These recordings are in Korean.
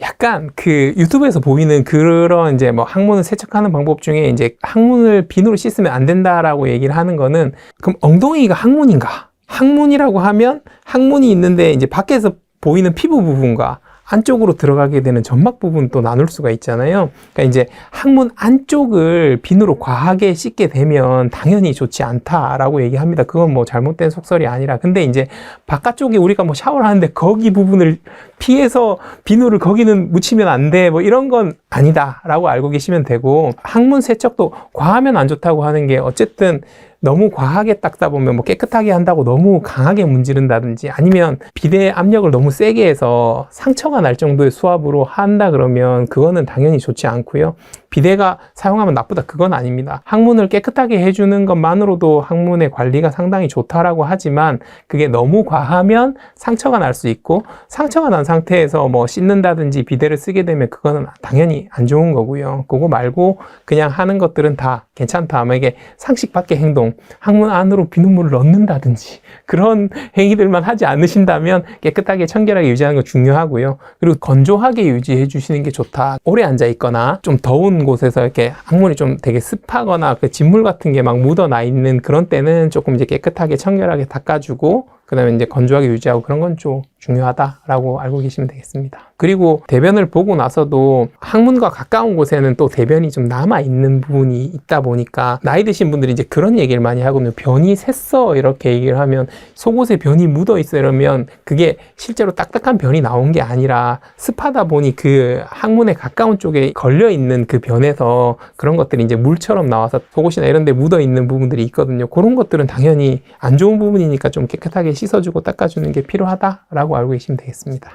약간 그 유튜브에서 보이는 그런 이제 뭐 항문을 세척하는 방법 중에 이제 항문을 비누로 씻으면 안 된다라고 얘기를 하는 거는, 그럼 엉덩이가 항문인가? 항문이라고 하면 항문이 있는데 이제 밖에서 보이는 피부 부분과 안쪽으로 들어가게 되는 점막 부분 또 나눌 수가 있잖아요. 그러니까 이제 항문 안쪽을 비누로 과하게 씻게 되면 당연히 좋지 않다라고 얘기합니다. 그건 뭐 잘못된 속설이 아니라, 근데 이제 바깥쪽에 우리가 뭐 샤워를 하는데 거기 부분을 피해서 비누를 거기는 묻히면 안 돼, 뭐 이런 건 아니다라고 알고 계시면 되고, 항문 세척도 과하면 안 좋다고 하는 게, 어쨌든 너무 과하게 닦다 보면 뭐 깨끗하게 한다고 너무 강하게 문지른다든지, 아니면 비대 압력을 너무 세게 해서 상처가 날 정도의 수압으로 한다 그러면 그거는 당연히 좋지 않고요. 비대가 사용하면 나쁘다, 그건 아닙니다. 항문을 깨끗하게 해주는 것만으로도 항문의 관리가 상당히 좋다라고 하지만, 그게 너무 과하면 상처가 날 수 있고, 상처가 난 상태에서 뭐 씻는다든지 비대를 쓰게 되면 그거는 당연히 안 좋은 거고요. 그거 말고 그냥 하는 것들은 다 괜찮다. 이게 상식 밖의 행동, 항문 안으로 비눗물을 넣는다든지 그런 행위들만 하지 않으신다면 깨끗하게 청결하게 유지하는 거 중요하고요. 그리고 건조하게 유지해 주시는 게 좋다. 오래 앉아 있거나 좀 더운 곳에서 이렇게 항문이 좀 되게 습하거나 그 진물 같은 게 막 묻어나 있는 그런 때는 조금 이제 깨끗하게 청결하게 닦아주고, 그 다음에 이제 건조하게 유지하고, 그런 건 좀 중요하다라고 알고 계시면 되겠습니다. 그리고 대변을 보고 나서도 항문과 가까운 곳에는 또 대변이 좀 남아있는 부분이 있다 보니까, 나이 드신 분들이 이제 그런 얘기를 많이 하거든요. 변이 샜어, 이렇게 얘기를 하면, 속옷에 변이 묻어 있어 이러면 그게 실제로 딱딱한 변이 나온 게 아니라 습하다 보니 그 항문에 가까운 쪽에 걸려 있는 그 변에서 그런 것들이 이제 물처럼 나와서 속옷이나 이런 데 묻어 있는 부분들이 있거든요. 그런 것들은 당연히 안 좋은 부분이니까 좀 깨끗하게 씻어주고 닦아주는 게 필요하다라고 알고 계시면 되겠습니다.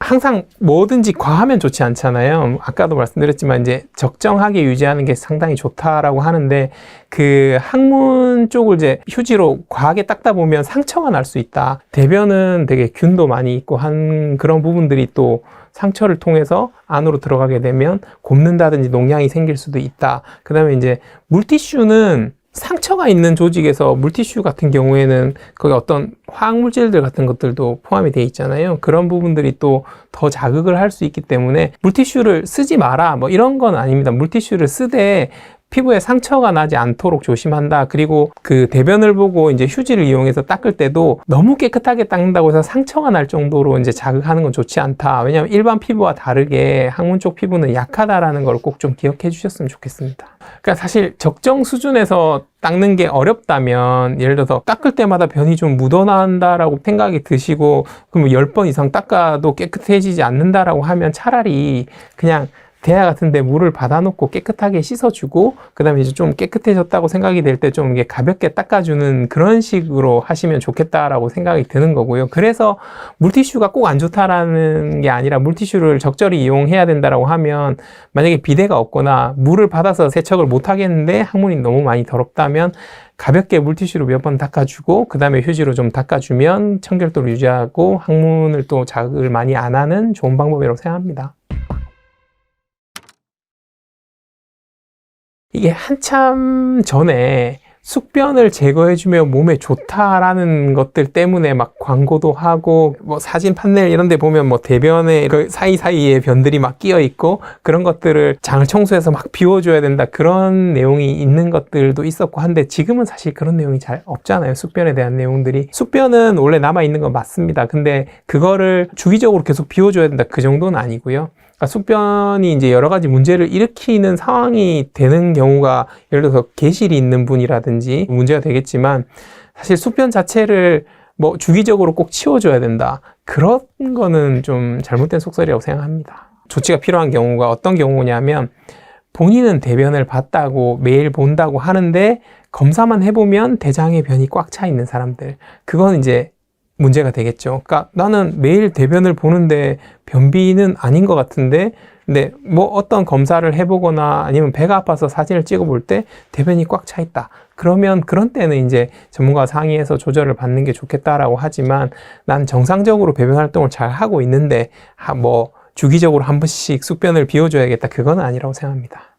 항상 뭐든지 과하면 좋지 않잖아요. 아까도 말씀드렸지만 이제 적정하게 유지하는 게 상당히 좋다라고 하는데, 그 항문 쪽을 이제 휴지로 과하게 닦다 보면 상처가 날 수 있다. 대변은 되게 균도 많이 있고 한 그런 부분들이 또 상처를 통해서 안으로 들어가게 되면 곪는다든지 농양이 생길 수도 있다. 그 다음에 이제 물티슈는 상처가 있는 조직에서, 물티슈 같은 경우에는 거기 어떤 화학물질들 같은 것들도 포함이 되어 있잖아요. 그런 부분들이 또 더 자극을 할 수 있기 때문에 물티슈를 쓰지 마라, 뭐 이런 건 아닙니다. 물티슈를 쓰되 피부에 상처가 나지 않도록 조심한다. 그리고 그 대변을 보고 이제 휴지를 이용해서 닦을 때도 너무 깨끗하게 닦는다고 해서 상처가 날 정도로 이제 자극하는 건 좋지 않다. 왜냐하면 일반 피부와 다르게 항문 쪽 피부는 약하다라는 걸 꼭 좀 기억해 주셨으면 좋겠습니다. 그러니까 사실 적정 수준에서 닦는 게 어렵다면, 예를 들어서 닦을 때마다 변이 좀 묻어나온다라고 생각이 드시고, 그럼 10번 이상 닦아도 깨끗해지지 않는다라고 하면 차라리 그냥 대야 같은데 물을 받아놓고 깨끗하게 씻어주고, 그 다음에 이제 좀 깨끗해졌다고 생각이 될 때 좀 이게 가볍게 닦아주는 그런 식으로 하시면 좋겠다라고 생각이 드는 거고요. 그래서 물티슈가 꼭 안 좋다라는 게 아니라, 물티슈를 적절히 이용해야 된다라고 하면, 만약에 비데가 없거나 물을 받아서 세척을 못 하겠는데 항문이 너무 많이 더럽다면 가볍게 물티슈로 몇 번 닦아주고, 그 다음에 휴지로 좀 닦아주면 청결도를 유지하고 항문을 또 자극을 많이 안 하는 좋은 방법이라고 생각합니다. 이게 한참 전에 숙변을 제거해주면 몸에 좋다라는 것들 때문에 막 광고도 하고, 뭐 사진 판넬 이런 데 보면 뭐 대변에 그 사이사이에 변들이 막 끼어 있고, 그런 것들을 장을 청소해서 막 비워줘야 된다, 그런 내용이 있는 것들도 있었고 한데, 지금은 사실 그런 내용이 잘 없잖아요. 숙변에 대한 내용들이. 숙변은 원래 남아있는 건 맞습니다. 근데 그거를 주기적으로 계속 비워줘야 된다, 그 정도는 아니고요. 그러니까 숙변이 이제 여러 가지 문제를 일으키는 상황이 되는 경우가, 예를 들어서 개실이 있는 분이라든지 문제가 되겠지만, 사실 숙변 자체를 뭐 주기적으로 꼭 치워줘야 된다, 그런 거는 좀 잘못된 속설이라고 생각합니다. 조치가 필요한 경우가 어떤 경우냐면, 본인은 대변을 봤다고 매일 본다고 하는데 검사만 해보면 대장에 변이 꽉 차 있는 사람들, 그건 이제 문제가 되겠죠. 그러니까 나는 매일 대변을 보는데 변비는 아닌 것 같은데, 근데 뭐 어떤 검사를 해보거나 아니면 배가 아파서 사진을 찍어볼 때 대변이 꽉 차 있다, 그러면 그런 때는 이제 전문가와 상의해서 조절을 받는 게 좋겠다라고 하지만, 난 정상적으로 배변 활동을 잘 하고 있는데 뭐 주기적으로 한 번씩 숙변을 비워줘야겠다, 그건 아니라고 생각합니다.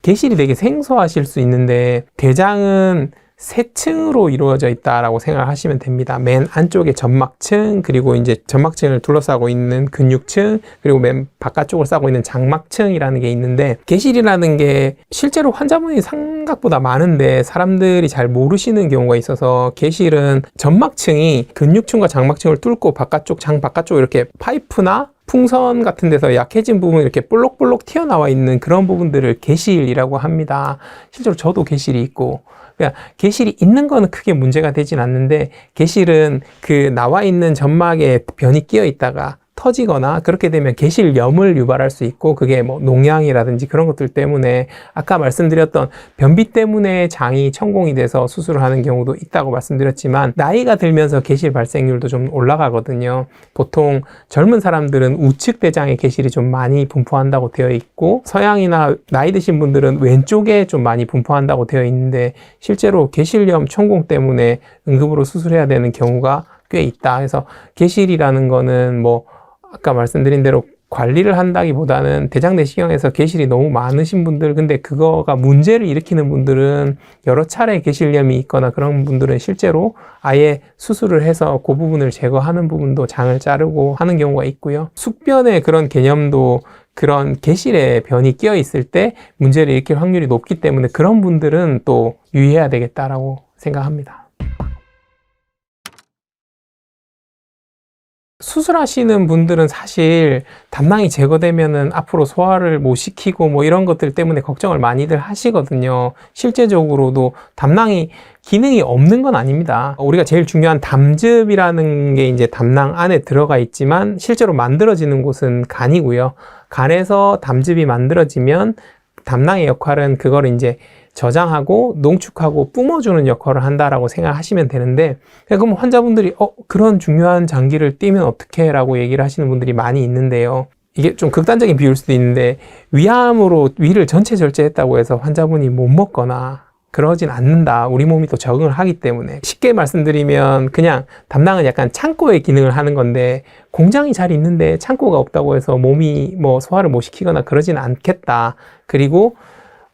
개실이 되게 생소하실 수 있는데, 대장은 세 층으로 이루어져 있다라고 생각하시면 됩니다. 맨 안쪽에 점막층, 그리고 이제 점막층을 둘러싸고 있는 근육층, 그리고 맨 바깥쪽을 싸고 있는 장막층이라는 게 있는데, 계실이라는 게 실제로 환자분이 생각보다 많은데 사람들이 잘 모르시는 경우가 있어서, 계실은 점막층이 근육층과 장막층을 뚫고 바깥쪽, 장 바깥쪽 이렇게 파이프나 풍선 같은 데서 약해진 부분이 이렇게 볼록볼록 튀어나와 있는 그런 부분들을 계실이라고 합니다. 실제로 저도 계실이 있고, 그러니까 계실이 있는 거는 크게 문제가 되진 않는데, 계실은 그 나와 있는 점막에 변이 끼어 있다가 터지거나 그렇게 되면 계실염을 유발할 수 있고, 그게 뭐 농양이라든지 그런 것들 때문에 아까 말씀드렸던 변비 때문에 장이 천공이 돼서 수술을 하는 경우도 있다고 말씀드렸지만, 나이가 들면서 계실 발생률도 좀 올라가거든요. 보통 젊은 사람들은 우측 대장에 계실이 좀 많이 분포한다고 되어 있고, 서양이나 나이 드신 분들은 왼쪽에 좀 많이 분포한다고 되어 있는데, 실제로 계실염 천공 때문에 응급으로 수술해야 되는 경우가 꽤 있다. 그래서 계실이라는 거는 뭐 아까 말씀드린 대로 관리를 한다기보다는 대장 내시경에서 계실이 너무 많으신 분들, 근데 그거가 문제를 일으키는 분들은, 여러 차례 계실염이 있거나 그런 분들은 실제로 아예 수술을 해서 그 부분을 제거하는 부분도 장을 자르고 하는 경우가 있고요. 숙변의 그런 개념도 그런 계실에 변이 끼어 있을 때 문제를 일으킬 확률이 높기 때문에, 그런 분들은 또 유의해야 되겠다라고 생각합니다. 수술하시는 분들은 사실 담낭이 제거되면은 앞으로 소화를 못 시키고 뭐 이런 것들 때문에 걱정을 많이들 하시거든요. 실제적으로도 담낭이 기능이 없는 건 아닙니다. 우리가 제일 중요한 담즙이라는 게 이제 담낭 안에 들어가 있지만, 실제로 만들어지는 곳은 간이고요. 간에서 담즙이 만들어지면 담낭의 역할은 그걸 이제 저장하고 농축하고 뿜어주는 역할을 한다라고 생각하시면 되는데, 그럼 환자분들이 그런 중요한 장기를 띄면 어떡해? 라고 얘기를 하시는 분들이 많이 있는데요. 이게 좀 극단적인 비유일 수도 있는데, 위암으로 위를 전체 절제했다고 해서 환자분이 못 먹거나 그러진 않는다. 우리 몸이 또 적응을 하기 때문에. 쉽게 말씀드리면, 그냥 담낭은 약간 창고의 기능을 하는 건데, 공장이 잘 있는데 창고가 없다고 해서 몸이 뭐 소화를 못 시키거나 그러진 않겠다. 그리고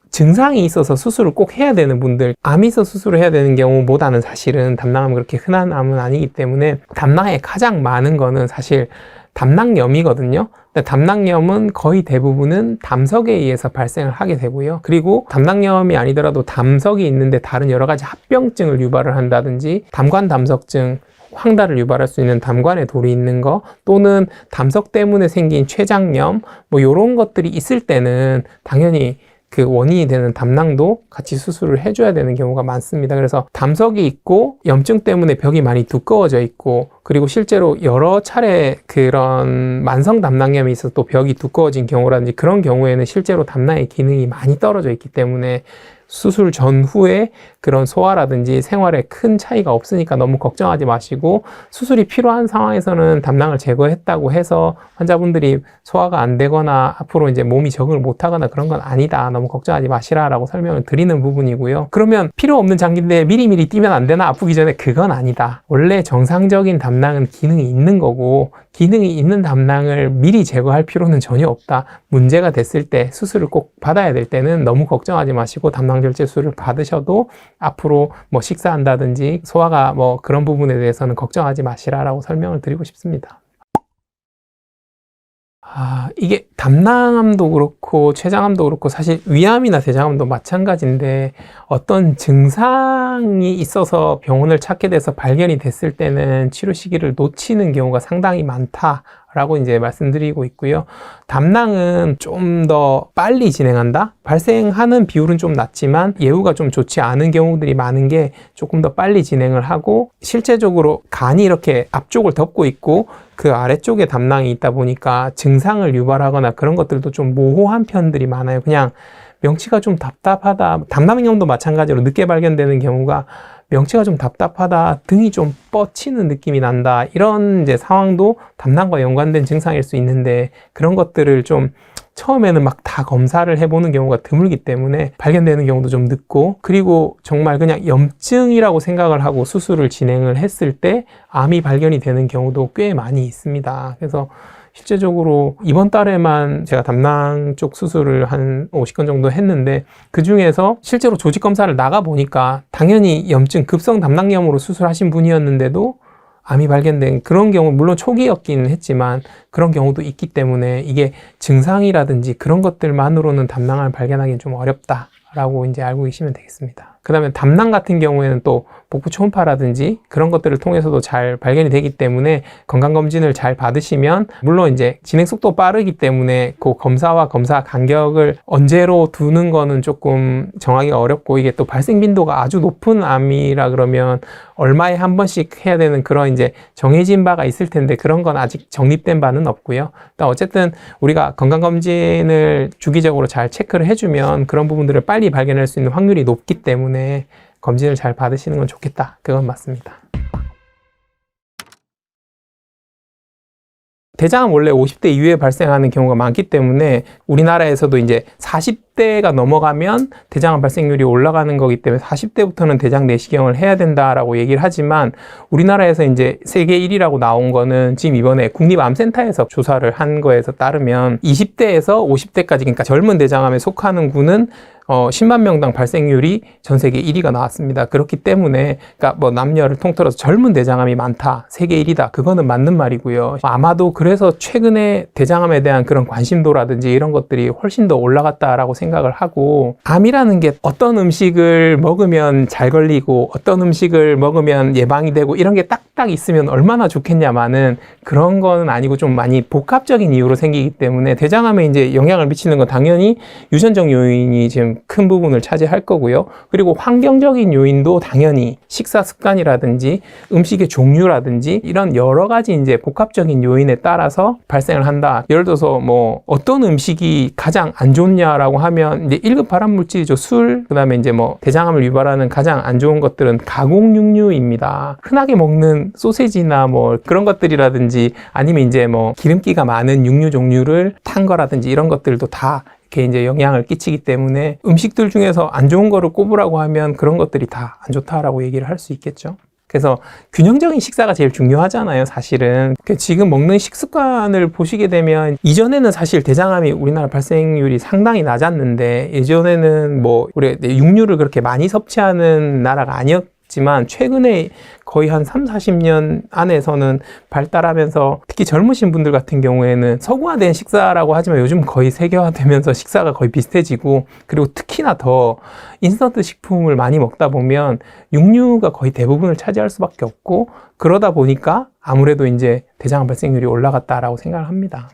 증상이 있어서 수술을 꼭 해야 되는 분들, 암이 있어 수술을 해야 되는 경우보다는 사실은 담낭암은 그렇게 흔한 암은 아니기 때문에, 담낭에 가장 많은 거는 사실 담낭염이거든요. 근데 담낭염은 거의 대부분은 담석에 의해서 발생을 하게 되고요. 그리고 담낭염이 아니더라도 담석이 있는데 다른 여러 가지 합병증을 유발을 한다든지, 담관 담석증, 황달을 유발할 수 있는 담관에 돌이 있는 거, 또는 담석 때문에 생긴 췌장염, 뭐 이런 것들이 있을 때는 당연히 그 원인이 되는 담낭도 같이 수술을 해줘야 되는 경우가 많습니다. 그래서 담석이 있고 염증 때문에 벽이 많이 두꺼워져 있고, 그리고 실제로 여러 차례 그런 만성 담낭염이 있어서 또 벽이 두꺼워진 경우라든지, 그런 경우에는 실제로 담낭의 기능이 많이 떨어져 있기 때문에 수술 전후에 그런 소화라든지 생활에 큰 차이가 없으니까 너무 걱정하지 마시고, 수술이 필요한 상황에서는 담낭을 제거했다고 해서 환자분들이 소화가 안 되거나 앞으로 이제 몸이 적응을 못 하거나 그런 건 아니다. 너무 걱정하지 마시라라고 설명을 드리는 부분이고요. 그러면 필요 없는 장기인데 미리미리 뛰면 안 되나? 아프기 전에? 그건 아니다. 원래 정상적인 담낭은 기능이 있는 거고, 기능이 있는 담낭을 미리 제거할 필요는 전혀 없다. 문제가 됐을 때, 수술을 꼭 받아야 될 때는 너무 걱정하지 마시고 담낭절제 수술을 받으셔도 앞으로 뭐 식사한다든지 소화가 뭐 그런 부분에 대해서는 걱정하지 마시라라고 설명을 드리고 싶습니다. 이게 담낭암도 그렇고 췌장암도 그렇고 사실 위암이나 대장암도 마찬가지인데, 어떤 증상이 있어서 병원을 찾게 돼서 발견이 됐을 때는 치료 시기를 놓치는 경우가 상당히 많다라고 이제 말씀드리고 있고요. 담낭은 좀 더 빨리 진행한다? 발생하는 비율은 좀 낮지만 예후가 좀 좋지 않은 경우들이 많은 게, 조금 더 빨리 진행을 하고, 실제적으로 간이 이렇게 앞쪽을 덮고 있고 그 아래쪽에 담낭이 있다 보니까 증상을 유발하거나 그런 것들도 좀 모호한 편들이 많아요. 그냥 명치가 좀 답답하다, 담낭염도 마찬가지로 늦게 발견되는 경우가 명치가 좀 답답하다, 등이 좀 뻗치는 느낌이 난다, 이런 이제 상황도 담낭과 연관된 증상일 수 있는데, 그런 것들을 좀 처음에는 막 다 검사를 해보는 경우가 드물기 때문에 발견되는 경우도 좀 늦고, 그리고 정말 그냥 염증이라고 생각을 하고 수술을 진행을 했을 때 암이 발견이 되는 경우도 꽤 많이 있습니다. 그래서 실제적으로 이번 달에만 제가 담낭 쪽 수술을 한 50건 정도 했는데, 그 중에서 실제로 조직 검사를 나가 보니까 당연히 염증, 급성 담낭염으로 수술하신 분이었는데도 암이 발견된 그런 경우, 물론 초기였긴 했지만 그런 경우도 있기 때문에 이게 증상이라든지 그런 것들만으로는 담낭을 발견하기는 좀 어렵다라고 이제 알고 계시면 되겠습니다. 그 다음에 담낭 같은 경우에는 또 복부 초음파라든지 그런 것들을 통해서도 잘 발견이 되기 때문에 건강검진을 잘 받으시면, 물론 이제 진행 속도 빠르기 때문에 그 검사와 검사 간격을 언제로 두는 거는 조금 정하기가 어렵고, 이게 또 발생 빈도가 아주 높은 암이라 그러면 얼마에 한 번씩 해야 되는 그런 이제 정해진 바가 있을 텐데, 그런 건 아직 정립된 바는 없고요. 어쨌든 우리가 건강검진을 주기적으로 잘 체크를 해주면 그런 부분들을 빨리 발견할 수 있는 확률이 높기 때문에 검진을 잘 받으시는 건 좋겠다. 그건 맞습니다. 대장암 원래 50대 이후에 발생하는 경우가 많기 때문에 우리나라에서도 이제 40대가 넘어가면 대장암 발생률이 올라가는 거기 때문에 40대부터는 대장 내시경을 해야 된다라고 얘기를 하지만, 우리나라에서 이제 세계 1위라고 나온 거는 지금 이번에 국립암센터에서 조사를 한 거에서 따르면 20대에서 50대까지, 그러니까 젊은 대장암에 속하는 군은 10만 명당 발생률이 전 세계 1위가 나왔습니다. 그렇기 때문에, 그러니까 뭐 남녀를 통틀어서 젊은 대장암이 많다, 세계 1위다, 그거는 맞는 말이고요. 아마도 그래서 최근에 대장암에 대한 그런 관심도라든지 이런 것들이 훨씬 더 올라갔다라고 생각을 하고, 암이라는 게 어떤 음식을 먹으면 잘 걸리고 어떤 음식을 먹으면 예방이 되고 이런 게 딱딱 있으면 얼마나 좋겠냐마는 그런 거는 아니고 좀 많이 복합적인 이유로 생기기 때문에, 대장암에 이제 영향을 미치는 건 당연히 유전적 요인이 지금 큰 부분을 차지할 거고요. 그리고 환경적인 요인도 당연히 식사 습관이라든지 음식의 종류라든지 이런 여러 가지 이제 복합적인 요인에 따라서 발생을 한다. 예를 들어서 뭐 어떤 음식이 가장 안 좋냐라고 하면 이제 1급 발암 물질이죠. 술, 그다음에 이제 뭐 대장암을 유발하는 가장 안 좋은 것들은 가공육류입니다. 흔하게 먹는 소세지나 뭐 그런 것들이라든지 아니면 이제 뭐 기름기가 많은 육류 종류를 탄 거라든지 이런 것들도 다 이렇게 이제 영향을 끼치기 때문에, 음식들 중에서 안 좋은 거를 꼽으라고 하면 그런 것들이 다 안 좋다라고 얘기를 할 수 있겠죠. 그래서 균형적인 식사가 제일 중요하잖아요, 사실은. 지금 먹는 식습관을 보시게 되면, 이전에는 사실 대장암이 우리나라 발생률이 상당히 낮았는데, 예전에는 뭐 우리 육류를 그렇게 많이 섭취하는 나라가 아니었지만 최근에 거의 한 3, 40년 안에서는 발달하면서, 특히 젊으신 분들 같은 경우에는 서구화된 식사라고 하지만 요즘 거의 세계화되면서 식사가 거의 비슷해지고, 그리고 특히나 더 인스턴트 식품을 많이 먹다 보면 육류가 거의 대부분을 차지할 수밖에 없고, 그러다 보니까 아무래도 이제 대장암 발생률이 올라갔다라고 생각을 합니다.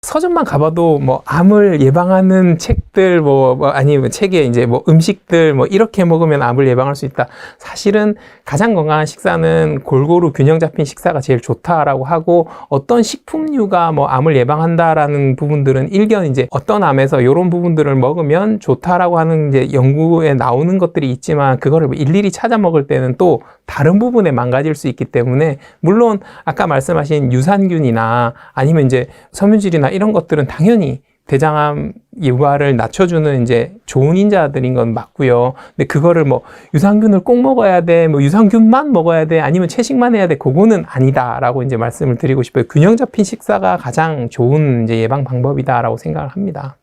서점만 가봐도 뭐 암을 예방하는 책들 뭐 아니면 책에 이제 뭐 음식들 뭐 이렇게 먹으면 암을 예방할 수 있다. 사실은 가장 건강한 식사는 골고루 균형 잡힌 식사가 제일 좋다라고 하고, 어떤 식품류가 뭐 암을 예방한다라는 부분들은 일견 이제 어떤 암에서 이런 부분들을 먹으면 좋다라고 하는 이제 연구에 나오는 것들이 있지만, 그거를 일일이 찾아 먹을 때는 또 다른 부분에 망가질 수 있기 때문에, 물론 아까 말씀하신 유산균이나 아니면 이제 섬유질이나 이런 것들은 당연히 대장암 유발을 낮춰주는 이제 좋은 인자들인 건 맞고요. 근데 그거를 뭐 유산균을 꼭 먹어야 돼, 뭐 유산균만 먹어야 돼, 아니면 채식만 해야 돼, 그거는 아니다라고 이제 말씀을 드리고 싶어요. 균형 잡힌 식사가 가장 좋은 이제 예방 방법이다라고 생각을 합니다.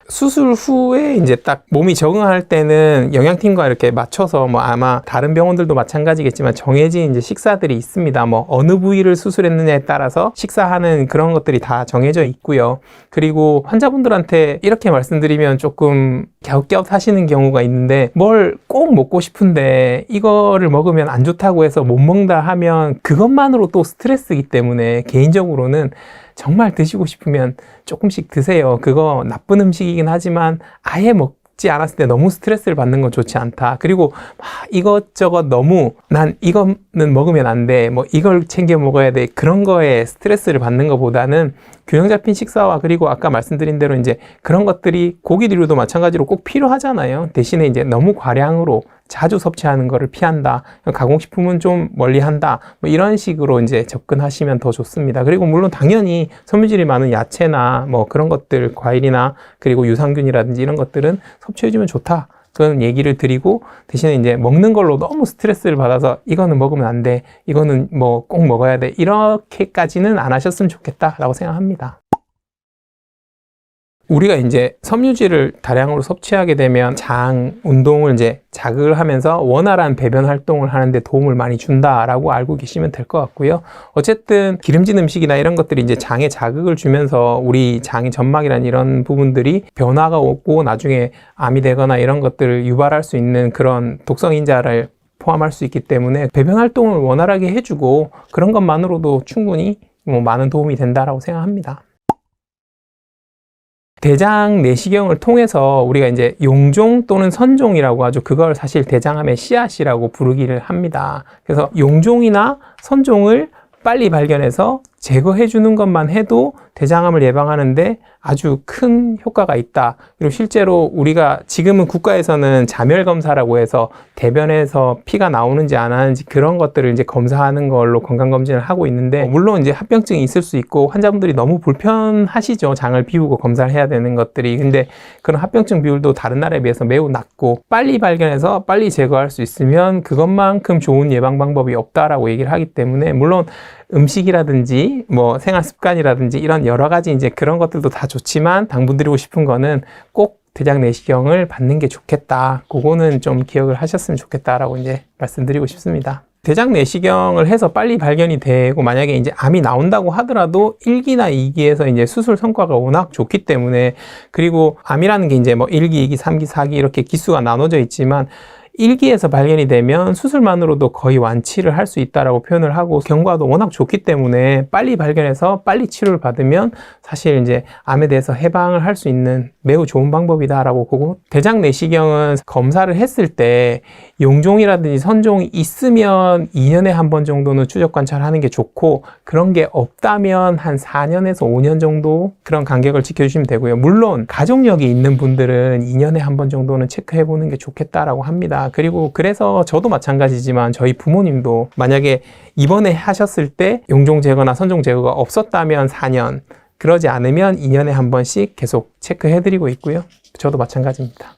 수술 후에 이제 딱 몸이 적응할 때는 영양팀과 이렇게 맞춰서, 뭐 아마 다른 병원들도 마찬가지겠지만 정해진 이제 식사들이 있습니다. 뭐 어느 부위를 수술했느냐에 따라서 식사하는 그런 것들이 다 정해져 있고요. 그리고 환자분들한테 이렇게 말씀드리면 조금 갸웃갸웃 하시는 경우가 있는데, 뭘 꼭 먹고 싶은데 이거를 먹으면 안 좋다고 해서 못 먹는다 하면 그것만으로 또 스트레스이기 때문에, 개인적으로는 정말 드시고 싶으면 조금씩 드세요. 그거 나쁜 음식이긴 하지만 아예 먹지 않았을 때 너무 스트레스를 받는 건 좋지 않다. 그리고 이것저것 너무 난 이거는 먹으면 안 돼, 뭐 이걸 챙겨 먹어야 돼, 그런 거에 스트레스를 받는 것보다는 균형 잡힌 식사와, 그리고 아까 말씀드린 대로 이제 그런 것들이 고기류도 마찬가지로 꼭 필요하잖아요. 대신에 이제 너무 과량으로 자주 섭취하는 거를 피한다, 가공식품은 좀 멀리 한다, 뭐 이런 식으로 이제 접근하시면 더 좋습니다. 그리고 물론 당연히 섬유질이 많은 야채나 뭐 그런 것들, 과일이나 그리고 유산균이라든지 이런 것들은 섭취해주면 좋다 그런 얘기를 드리고, 대신에 이제 먹는 걸로 너무 스트레스를 받아서 이거는 먹으면 안 돼, 이거는 뭐 꼭 먹어야 돼, 이렇게까지는 안 하셨으면 좋겠다라고 생각합니다. 우리가 이제 섬유질을 다량으로 섭취하게 되면 장 운동을 이제 자극을 하면서 원활한 배변 활동을 하는데 도움을 많이 준다라고 알고 계시면 될 것 같고요. 어쨌든 기름진 음식이나 이런 것들이 이제 장에 자극을 주면서 우리 장의 점막이라는 이런 부분들이 변화가 오고 나중에 암이 되거나 이런 것들을 유발할 수 있는 그런 독성인자를 포함할 수 있기 때문에 배변 활동을 원활하게 해주고 그런 것만으로도 충분히 뭐 많은 도움이 된다라고 생각합니다. 대장 내시경을 통해서 우리가 이제 용종 또는 선종이라고 하죠. 그걸 사실 대장암의 씨앗이라고 부르기를 합니다. 그래서 용종이나 선종을 빨리 발견해서 제거해 주는 것만 해도 대장암을 예방하는데 아주 큰 효과가 있다. 그리고 실제로 우리가 지금은 국가에서는 자멸 검사라고 해서 대변에서 피가 나오는지 안 하는지 그런 것들을 이제 검사하는 걸로 건강검진을 하고 있는데, 물론 이제 합병증이 있을 수 있고 환자분들이 너무 불편하시죠. 장을 비우고 검사를 해야 되는 것들이. 근데 그런 합병증 비율도 다른 나라에 비해서 매우 낮고, 빨리 발견해서 빨리 제거할 수 있으면 그것만큼 좋은 예방 방법이 없다라고 얘기를 하기 때문에, 물론 음식이라든지 뭐 생활 습관이라든지 이런 여러 가지 이제 그런 것들도 다 좋지만 당부드리고 싶은 거는 꼭 대장 내시경을 받는 게 좋겠다. 그거는 좀 기억을 하셨으면 좋겠다라고 이제 말씀드리고 싶습니다. 대장 내시경을 해서 빨리 발견이 되고 만약에 이제 암이 나온다고 하더라도 1기나 2기에서 이제 수술 성과가 워낙 좋기 때문에, 그리고 암이라는 게 이제 뭐 1기, 2기, 3기, 4기 이렇게 기수가 나눠져 있지만 1기에서 발견이 되면 수술만으로도 거의 완치를 할 수 있다라고 표현을 하고, 경과도 워낙 좋기 때문에 빨리 발견해서 빨리 치료를 받으면 사실 이제 암에 대해서 해방을 할 수 있는 매우 좋은 방법이다라고 보고, 대장 내시경은 검사를 했을 때 용종이라든지 선종이 있으면 2년에 한 번 정도는 추적 관찰하는 게 좋고, 그런 게 없다면 한 4년에서 5년 정도 그런 간격을 지켜주시면 되고요. 물론 가족력이 있는 분들은 2년에 한 번 정도는 체크해 보는 게 좋겠다라고 합니다. 그리고 그래서 저도 마찬가지지만 저희 부모님도 만약에 입원에 하셨을 때 용종 제거나 선종 제거가 없었다면 4년, 그러지 않으면 2년에 한 번씩 계속 체크해 드리고 있고요. 저도 마찬가지입니다.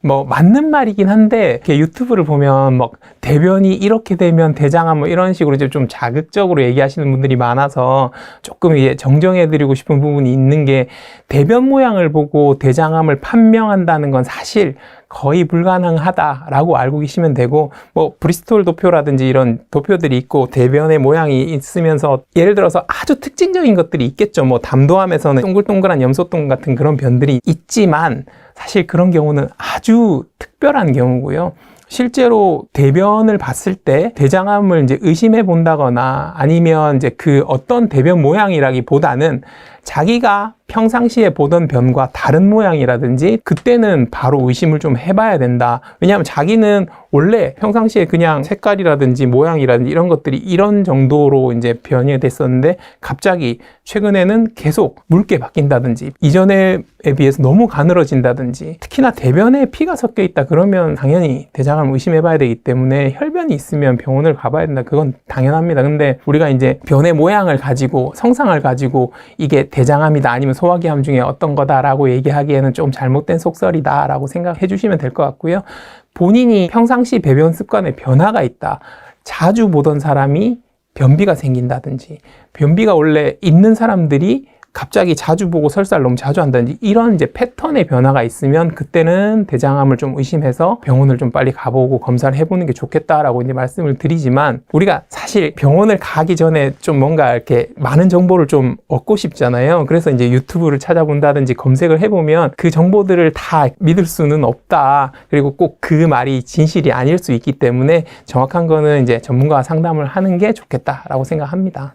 뭐 맞는 말이긴 한데, 유튜브를 보면 막 대변이 이렇게 되면 대장암 뭐 이런 식으로 이제 좀 자극적으로 얘기하시는 분들이 많아서 조금 이제 정정해드리고 싶은 부분이 있는 게, 대변 모양을 보고 대장암을 판명한다는 건 사실 거의 불가능하다라고 알고 계시면 되고, 뭐 브리스톨 도표라든지 이런 도표들이 있고 대변의 모양이 있으면서 예를 들어서 아주 특징적인 것들이 있겠죠. 뭐 담도암에서는 동글동글한 염소똥 같은 그런 변들이 있지만 사실 그런 경우는 아주 특별한 경우고요. 실제로 대변을 봤을 때 대장암을 이제 의심해 본다거나 아니면 이제 그 어떤 대변 모양이라기보다는 자기가 평상시에 보던 변과 다른 모양이라든지 그때는 바로 의심을 좀 해봐야 된다. 왜냐하면 자기는 원래 평상시에 그냥 색깔이라든지 모양이라든지 이런 것들이 이런 정도로 이제 변이 됐었는데 갑자기 최근에는 계속 묽게 바뀐다든지 이전에 비해서 너무 가늘어진다든지, 특히나 대변에 피가 섞여 있다 그러면 당연히 대장암을 의심해봐야 되기 때문에 혈변이 있으면 병원을 가봐야 된다. 그건 당연합니다. 근데 우리가 이제 변의 모양을 가지고 성상을 가지고 이게 대장암이다 아니면 소화기암 중에 어떤 거다라고 얘기하기에는 좀 잘못된 속설이다라고 생각해 주시면 될 것 같고요. 본인이 평상시 배변 습관에 변화가 있다. 자주 보던 사람이 변비가 생긴다든지, 변비가 원래 있는 사람들이 갑자기 자주 보고 설사를 너무 자주 한다든지 이런 이제 패턴의 변화가 있으면 그때는 대장암을 좀 의심해서 병원을 좀 빨리 가보고 검사를 해보는 게 좋겠다라고 이제 말씀을 드리지만, 우리가 사실 병원을 가기 전에 좀 뭔가 이렇게 많은 정보를 좀 얻고 싶잖아요. 그래서 이제 유튜브를 찾아본다든지 검색을 해보면 그 정보들을 다 믿을 수는 없다. 그리고 꼭 그 말이 진실이 아닐 수 있기 때문에 정확한 거는 이제 전문가와 상담을 하는 게 좋겠다라고 생각합니다.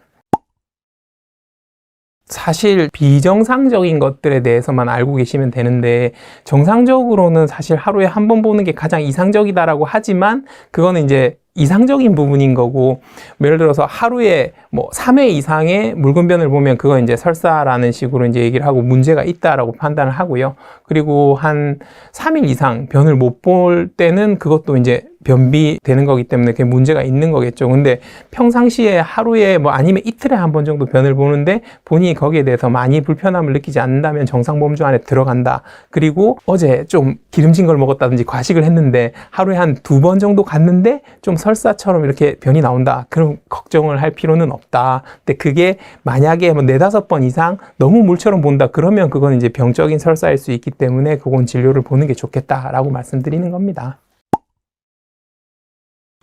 사실 비정상적인 것들에 대해서만 알고 계시면 되는데, 정상적으로는 사실 하루에 한 번 보는 게 가장 이상적이다라고 하지만 그거는 이제 이상적인 부분인 거고, 예를 들어서 하루에 뭐 3회 이상의 묽은 변을 보면 그건 이제 설사라는 식으로 이제 얘기를 하고 문제가 있다라고 판단을 하고요. 그리고 한 3일 이상 변을 못 볼 때는 그것도 이제 변비되는 거기 때문에 그게 문제가 있는 거겠죠. 근데 평상시에 하루에 뭐 아니면 이틀에 한 번 정도 변을 보는데 본인이 거기에 대해서 많이 불편함을 느끼지 않는다면 정상 범주 안에 들어간다. 그리고 어제 좀 기름진 걸 먹었다든지 과식을 했는데 하루에 한 2번 정도 갔는데 좀 설사처럼 이렇게 변이 나온다. 그럼 걱정을 할 필요는 없다. 근데 그게 만약에 뭐 4-5번 이상 너무 물처럼 본다. 그러면 그건 이제 병적인 설사일 수 있기 때문에 그건 진료를 보는 게 좋겠다라고 말씀드리는 겁니다.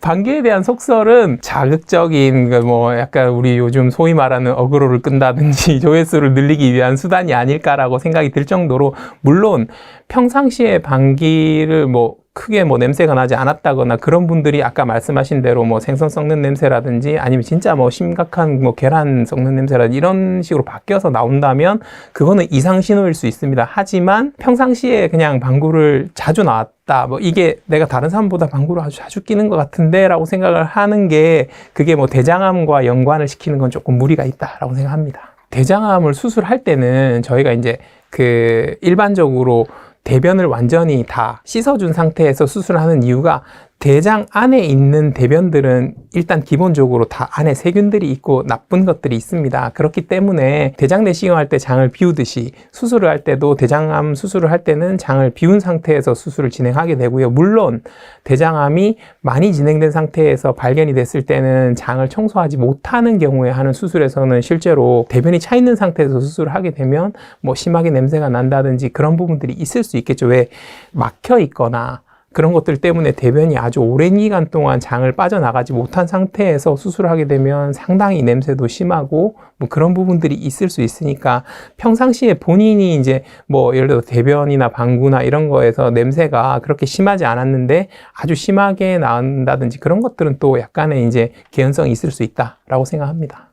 방귀에 대한 속설은 자극적인 뭐 약간 우리 요즘 소위 말하는 어그로를 끈다든지 조회수를 늘리기 위한 수단이 아닐까라고 생각이 들 정도로, 물론 평상시에 방귀를 뭐 크게 뭐 냄새가 나지 않았다거나 그런 분들이 아까 말씀하신 대로 뭐 생선 썩는 냄새라든지 아니면 진짜 뭐 심각한 뭐 계란 썩는 냄새라든지 이런 식으로 바뀌어서 나온다면 그거는 이상 신호일 수 있습니다. 하지만 평상시에 그냥 방구를 자주 나왔다, 뭐 이게 내가 다른 사람보다 방구를 아주 자주 끼는 것 같은데 라고 생각을 하는 게 그게 뭐 대장암과 연관을 시키는 건 조금 무리가 있다라고 생각합니다. 대장암을 수술할 때는 저희가 이제 그 일반적으로 대변을 완전히 다 씻어준 상태에서 수술하는 이유가, 대장 안에 있는 대변들은 일단 기본적으로 다 안에 세균들이 있고 나쁜 것들이 있습니다. 그렇기 때문에 대장 내시경할 때 장을 비우듯이 수술을 할 때도 대장암 수술을 할 때는 장을 비운 상태에서 수술을 진행하게 되고요. 물론 대장암이 많이 진행된 상태에서 발견이 됐을 때는 장을 청소하지 못하는 경우에 하는 수술에서는 실제로 대변이 차 있는 상태에서 수술을 하게 되면 뭐 심하게 냄새가 난다든지 그런 부분들이 있을 수 있겠죠. 왜 막혀 있거나 그런 것들 때문에 대변이 아주 오랜 기간 동안 장을 빠져나가지 못한 상태에서 수술을 하게 되면 상당히 냄새도 심하고 뭐 그런 부분들이 있을 수 있으니까, 평상시에 본인이 이제 뭐 예를 들어 대변이나 방구나 이런 거에서 냄새가 그렇게 심하지 않았는데 아주 심하게 나온다든지 그런 것들은 또 약간의 이제 개연성이 있을 수 있다라고 생각합니다.